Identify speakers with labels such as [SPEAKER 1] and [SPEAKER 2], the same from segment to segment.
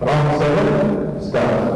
[SPEAKER 1] Round 7, start.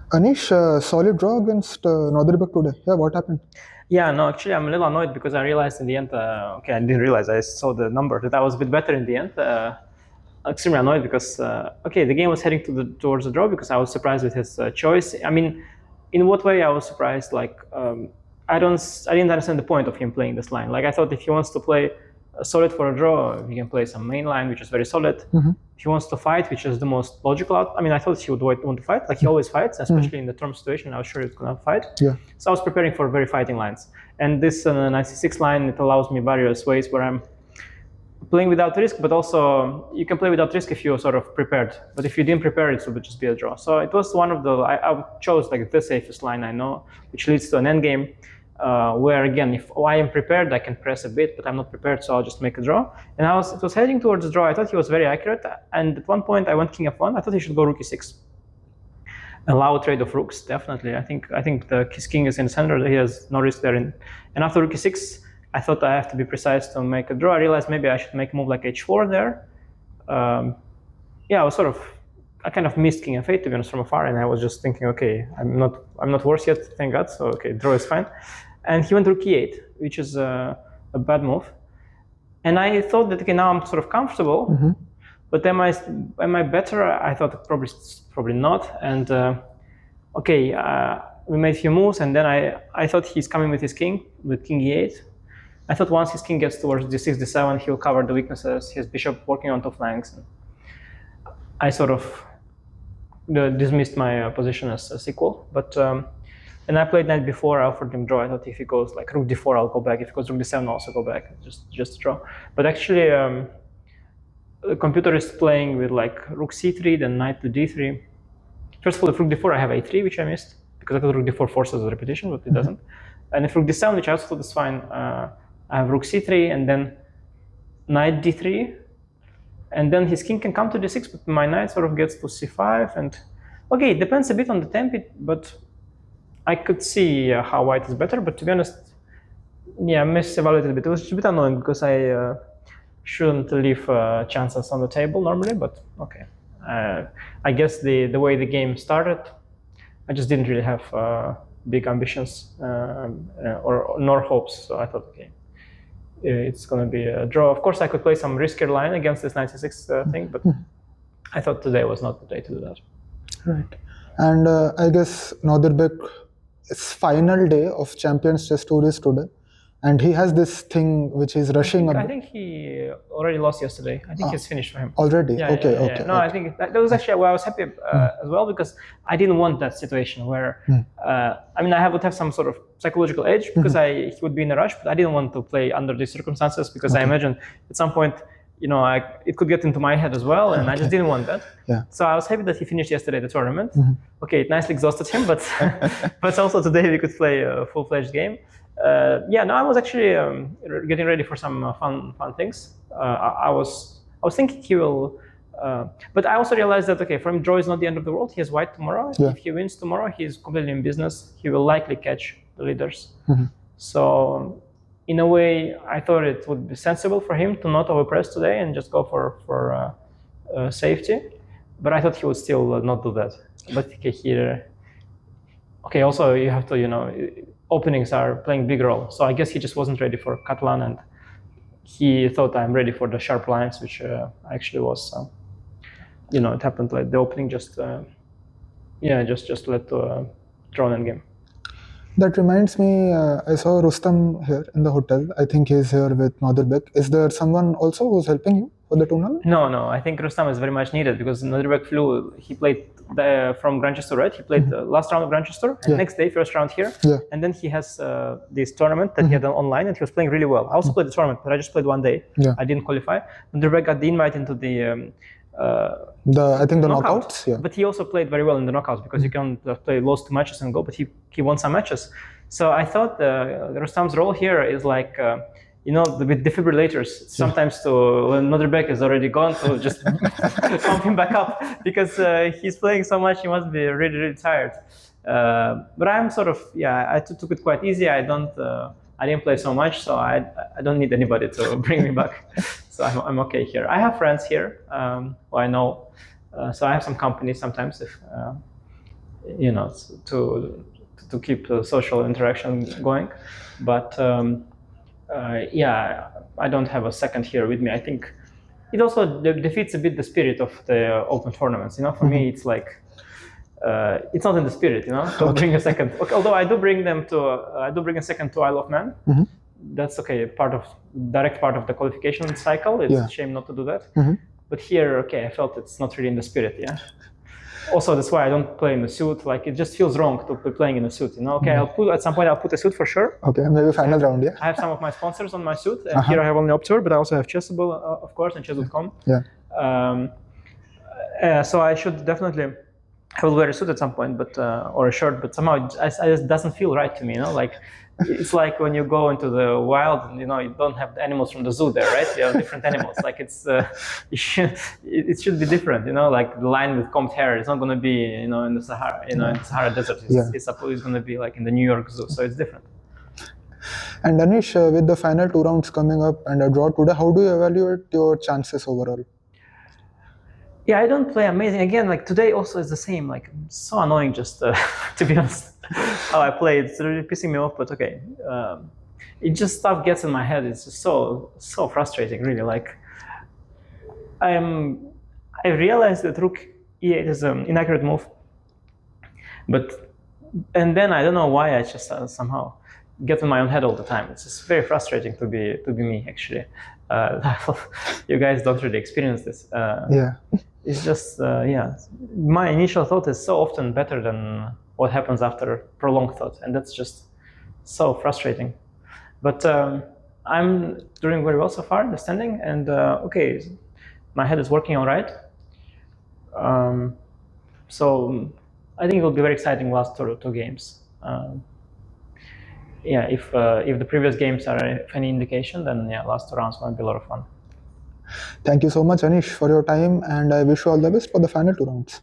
[SPEAKER 2] Anish, solid draw against Nodirbek today. Yeah, what happened?
[SPEAKER 3] Yeah, no, actually, I'm a little annoyed because I realized in the end, okay, I didn't realize, I saw the number, that I was a bit better in the end. Extremely annoyed because, okay, the game was heading towards the draw because I was surprised with his choice. I mean, in what way I was surprised? Like, I didn't understand the point of him playing this line. Like, I thought if he wants to play solid for a draw, he can play some main line, which is very solid. If he wants to fight, which is the most logical out. I mean, I thought he would want to fight. Like he always fights, especially in the term situation. I was sure he's gonna fight.
[SPEAKER 2] Yeah.
[SPEAKER 3] So I was preparing for very fighting lines. And this 96 line, it allows me various ways where I'm playing without risk, but also you can play without risk if you're sort of prepared. But if you didn't prepare, it would just be a draw. So it was one of the, I chose like the safest line I know, which leads to an endgame. Where again, if I am prepared, I can press a bit, but I'm not prepared, so I'll just make a draw. And it was heading towards the draw. I thought he was very accurate, and at one point I went king f1. I thought he should go rook e6. Allow trade of rooks, definitely. I think his king is in the center. He has no risk there. And after rook e6, I thought I have to be precise to make a draw. I realized maybe I should make a move like h4 there. Yeah, I kind of missed king f8 to be honest from afar, and I was just thinking, okay, I'm not worse yet, thank God. So okay, draw is fine. And he went rook e8, which is a bad move. And I thought that okay, now I'm sort of comfortable, but am I better? I thought probably not. And okay, we made a few moves, and then I thought he's coming with his king, with king e8. I thought once his king gets towards d6, d7, he'll cover the weaknesses. His bishop working on two flanks. And I sort of dismissed my position as equal, but. And I played knight b4, I offered him draw. I thought if he goes like rook d4, I'll go back. If he goes rook d7, I'll also go back, just draw. But actually, the computer is playing with like rook c3, then knight to d3. First of all, if rook d4, I have a3, which I missed, because I thought rook d4 forces the repetition, but it doesn't. And if rook d7, which I also thought is fine, I have rook c3, and then knight d3, and then his king can come to d6, but my knight sort of gets to c5, and okay, it depends a bit on the tempo, but I could see how white is better, but to be honest, yeah, I misevaluated a bit. It was just a bit annoying because I shouldn't leave chances on the table normally, but okay. I guess the way the game started, I just didn't really have big ambitions nor hopes, so I thought, okay, it's going to be a draw. Of course, I could play some riskier line against this 96 thing, but I thought today was not the day to do that.
[SPEAKER 2] Right. And I guess Nodirbek's final day of Champions Chess Tour is today. And he has this thing which is rushing.
[SPEAKER 3] I think he already lost yesterday. I think it's finished for him.
[SPEAKER 2] Already?
[SPEAKER 3] Yeah,
[SPEAKER 2] okay.
[SPEAKER 3] Yeah. No, I think that was actually where I was happy as well, because I didn't want that situation where, I mean, I would have some sort of psychological edge because he would be in a rush, but I didn't want to play under these circumstances because I imagine at some point it could get into my head as well, and I just didn't want that.
[SPEAKER 2] Yeah.
[SPEAKER 3] So I was happy that he finished yesterday the tournament. Okay, it nicely exhausted him, but but also today we could play a full-fledged game. No, I was actually getting ready for some fun things. I was thinking he will, but I also realized that for him, draw is not the end of the world. He has white tomorrow.
[SPEAKER 2] Yeah.
[SPEAKER 3] If he wins tomorrow, he's completely in business. He will likely catch the leaders. So, in a way, I thought it would be sensible for him to not overpress today and just go for safety. But I thought he would still not do that. But here, also you have to, openings are playing big role. So I guess he just wasn't ready for Catalan, and he thought I'm ready for the sharp lines, which I actually was. It happened like the opening just led to a drawn endgame.
[SPEAKER 2] That reminds me, I saw Rustam here in the hotel. I think he's here with Nodirbek. Is there someone also who's helping you for the tournament?
[SPEAKER 3] No. I think Rustam is very much needed because Nodirbek flew. He played from Grantchester, right? He played the last round of Grantchester, and next day, first round here.
[SPEAKER 2] Yeah.
[SPEAKER 3] And then he has this tournament that he had done online, and he was playing really well. I also played the tournament, but I just played one day.
[SPEAKER 2] Yeah.
[SPEAKER 3] I didn't qualify. Nodirbek got the invite into the
[SPEAKER 2] knockouts. Yeah.
[SPEAKER 3] But he also played very well in the knockouts because you can play lost 2 matches and go, but he won some matches. So I thought Rustam's role here is like, with defibrillators, sometimes when Nodirbek is already gone, to just pump him back up because he's playing so much, he must be really, really tired. But I'm sort of, I took it quite easy. I didn't play so much, so I don't need anybody to bring me back. So I'm okay here. I have friends here who I know, so I have some company sometimes if to keep the social interaction going. But I don't have a second here with me. I think it also defeats a bit the spirit of the open tournaments. For me, it's like it's not in the spirit, to bring a second. Although I do bring a second to Isle of Man. That's direct part of the qualification cycle. It's a shame not to do that. But here, I felt it's not really in the spirit. Yeah. Also, that's why I don't play in a suit. Like it just feels wrong to be playing in a suit. At some point I'll put a suit for sure.
[SPEAKER 2] Okay, maybe final round. Yeah.
[SPEAKER 3] I have some of my sponsors on my suit, and here I have only Optour, but I also have Chessable, of course, and Chess.com.
[SPEAKER 2] Yeah.
[SPEAKER 3] So I should definitely. I will wear a suit at some point, but or a shirt. But somehow it just doesn't feel right to me. Like it's like when you go into the wild, and you don't have the animals from the zoo there, right? You have different animals. Like it should be different. Like the lion with combed hair is not going to be in the Sahara. In the Sahara Desert, it's going to be like in the New York Zoo. So it's different.
[SPEAKER 2] And Anish, with the final 2 rounds coming up and a draw today, how do you evaluate your chances overall?
[SPEAKER 3] Yeah, I don't play amazing. Again, like today also is the same. Like so annoying just to be honest, how I play. It's really pissing me off, but okay. It just stuff gets in my head. It's just so frustrating, really. Like I realized that Rook E8 is an inaccurate move, and then I don't know why I just somehow get in my own head all the time. It's just very frustrating to be me actually. You guys don't really experience this. It's just, my initial thought is so often better than what happens after prolonged thought. And that's just so frustrating. But I'm doing very well so far in the standing. And my head is working all right. So I think it will be very exciting last two games. If the previous games are any indication, then last 2 rounds will be a lot of fun.
[SPEAKER 2] Thank you so much, Anish, for your time, and I wish you all the best for the final 2 rounds.